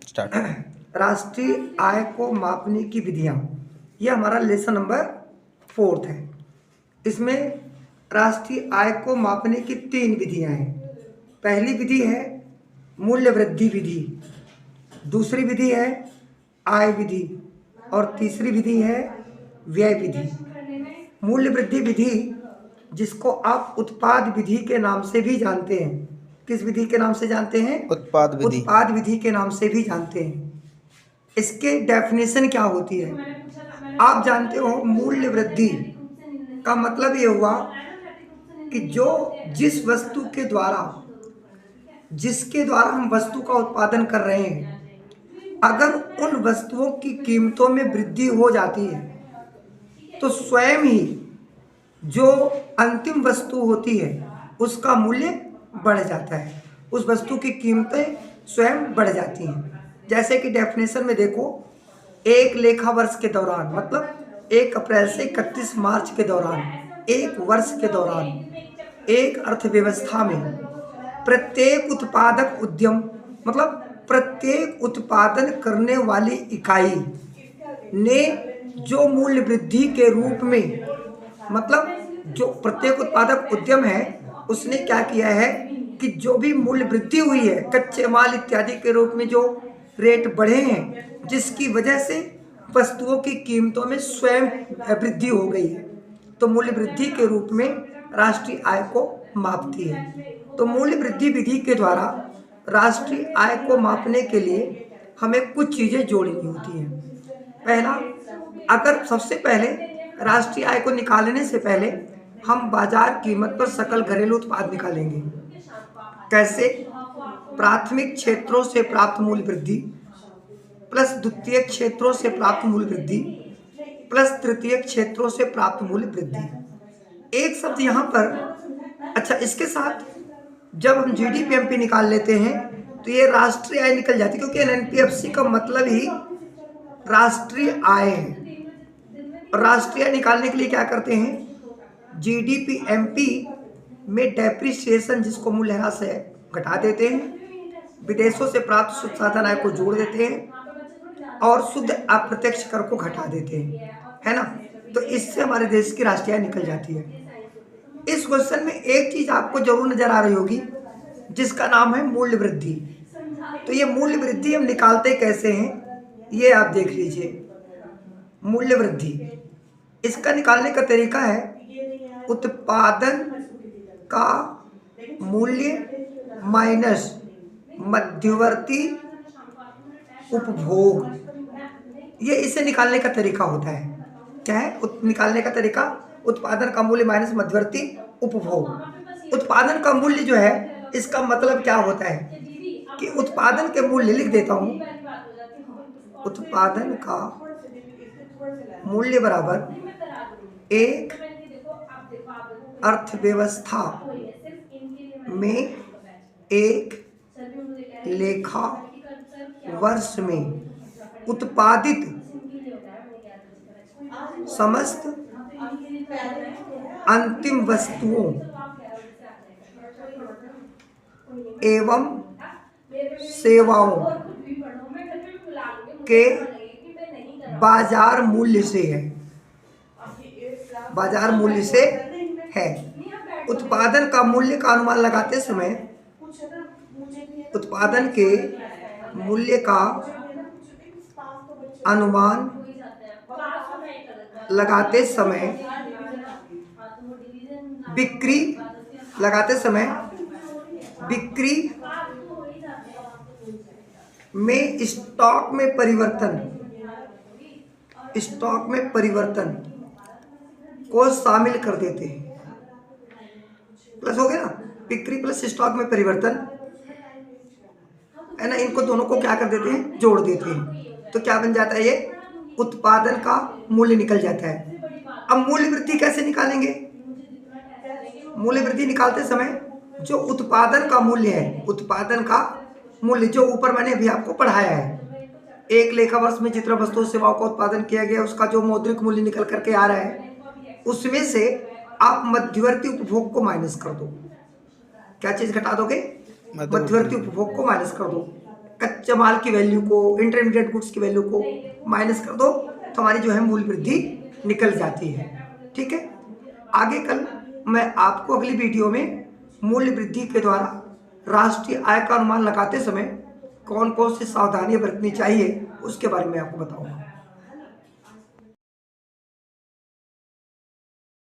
Start. राष्ट्रीय आय को मापने की विधियां, यह हमारा लेसन नंबर 4 है। इसमें राष्ट्रीय आय को मापने की 3 विधियां हैं। पहली विधि है मूल्य वृद्धि विधि, दूसरी विधि है आय विधि और तीसरी विधि है व्यय विधि। मूल्य वृद्धि विधि, जिसको आप उत्पाद विधि के नाम से भी जानते हैं। किस विधि के नाम से जानते हैं? उत्पाद विधि। उत्पाद विधि के नाम से भी जानते हैं। इसके डेफिनेशन क्या होती है? आप जानते हो मूल्य वृद्धि का मतलब ये हुआ कि जिस वस्तु के द्वारा, जिसके द्वारा हम वस्तु का उत्पादन कर रहे हैं, अगर उन वस्तुओं की कीमतों में वृद्धि हो जाती है तो स्वयं ही जो अंतिम वस्तु होती है उसका मूल्य बढ़ जाता है। उस वस्तु की कीमतें स्वयं बढ़ जाती हैं। जैसे कि डेफिनेशन में देखो, एक लेखा वर्ष के दौरान, मतलब 1 अप्रैल से 31 मार्च के दौरान, एक वर्ष के दौरान एक अर्थव्यवस्था में प्रत्येक उत्पादक उद्यम, मतलब प्रत्येक उत्पादन करने वाली इकाई ने जो मूल्य वृद्धि के रूप में, मतलब जो प्रत्येक उत्पादक उद्यम है उसने क्या किया है कि जो भी मूल्य वृद्धि हुई है, कच्चे माल इत्यादि के रूप में जो रेट बढ़े हैं, जिसकी वजह से वस्तुओं की कीमतों में स्वयं वृद्धि हो गई है, तो मूल्य वृद्धि के रूप में राष्ट्रीय आय को मापती है। तो मूल्य वृद्धि विधि के द्वारा राष्ट्रीय आय को मापने के लिए हमें कुछ चीज़ें जोड़नी होती हैं। पहला, अगर सबसे पहले राष्ट्रीय आय को निकालने से पहले हम बाजार कीमत पर सकल घरेलू उत्पाद निकालेंगे। कैसे? प्राथमिक क्षेत्रों से प्राप्त मूल्य वृद्धि प्लस द्वितीय क्षेत्रों से प्राप्त मूल्य वृद्धि प्लस तृतीय क्षेत्रों से प्राप्त मूल्य वृद्धि। एक शब्द यहाँ पर, अच्छा, इसके साथ जब हम जीडीपी निकाल लेते हैं तो ये राष्ट्रीय आय निकल जाती है, क्योंकि एनपीएफसी का मतलब ही राष्ट्रीय आय है। और राष्ट्रीय आय निकालने के लिए क्या करते हैं? जीडीपी एमपी में डेप्रिसिएशन, जिसको मूल्यह्रास है, घटा देते हैं, विदेशों से प्राप्त शुद्ध साधन आय को जोड़ देते हैं और शुद्ध अप्रत्यक्ष कर को घटा देते हैं, है ना? तो इससे हमारे देश की राष्ट्रीय आय निकल जाती है। इस क्वेश्चन में एक चीज आपको जरूर नजर आ रही होगी, जिसका नाम है मूल्य वृद्धि। तो ये मूल्य वृद्धि हम निकालते कैसे हैं, ये आप देख लीजिए। मूल्य वृद्धि, इसका निकालने का तरीका है उत्पादन का मूल्य माइनस मध्यवर्ती उपभोग, ये इसे निकालने का तरीका होता है। क्या है निकालने का तरीका? उत्पादन का मूल्य माइनस मध्यवर्ती उपभोग। उत्पादन का मूल्य जो है, इसका मतलब क्या होता है कि उत्पादन के मूल्य, लिख देता हूं, उत्पादन का मूल्य बराबर एक अर्थव्यवस्था में एक लेखा वर्ष में उत्पादित समस्त अंतिम वस्तुओं एवं सेवाओं के बाजार मूल्य से है। बाजार मूल्य से है। उत्पादन का मूल्य का अनुमान लगाते समय, उत्पादन के मूल्य का अनुमान लगाते समय, बिक्री लगाते समय, बिक्री में स्टॉक में परिवर्तन, स्टॉक में परिवर्तन को शामिल कर देते हैं। प्लस हो गया ना, बिक्री प्लस स्टॉक में परिवर्तन, है ना, इनको दोनों को क्या कर देते हैं? जोड़ देते हैं। तो क्या बन जाता है? ये उत्पादन का मूल्य निकल जाता है। अब मूल्य वृद्धि कैसे निकालेंगे? मूल्य वृद्धि निकालते समय जो उत्पादन का मूल्य है, उत्पादन का मूल्य जो ऊपर मैंने अभी आपको पढ़ाया है, एक लेखा वर्ष में जितना वस्तु सेवाओं का उत्पादन किया गया, उसका जो मौद्रिक मूल्य निकल करके आ रहा है, उसमें से आप मध्यवर्ती उपभोग को माइनस कर दो। क्या चीज घटा दोगे? मध्यवर्ती उपभोग को माइनस कर दो। कच्चे माल की वैल्यू को, इंटरमीडिएट गुड्स की वैल्यू को माइनस कर दो तो हमारी जो है मूल्य वृद्धि निकल जाती है। ठीक है, आगे कल मैं आपको अगली वीडियो में मूल्य वृद्धि के द्वारा राष्ट्रीय आय का अनुमान लगाते समय कौन कौन सी सावधानियां बरतनी चाहिए उसके बारे में आपको बताऊंगा।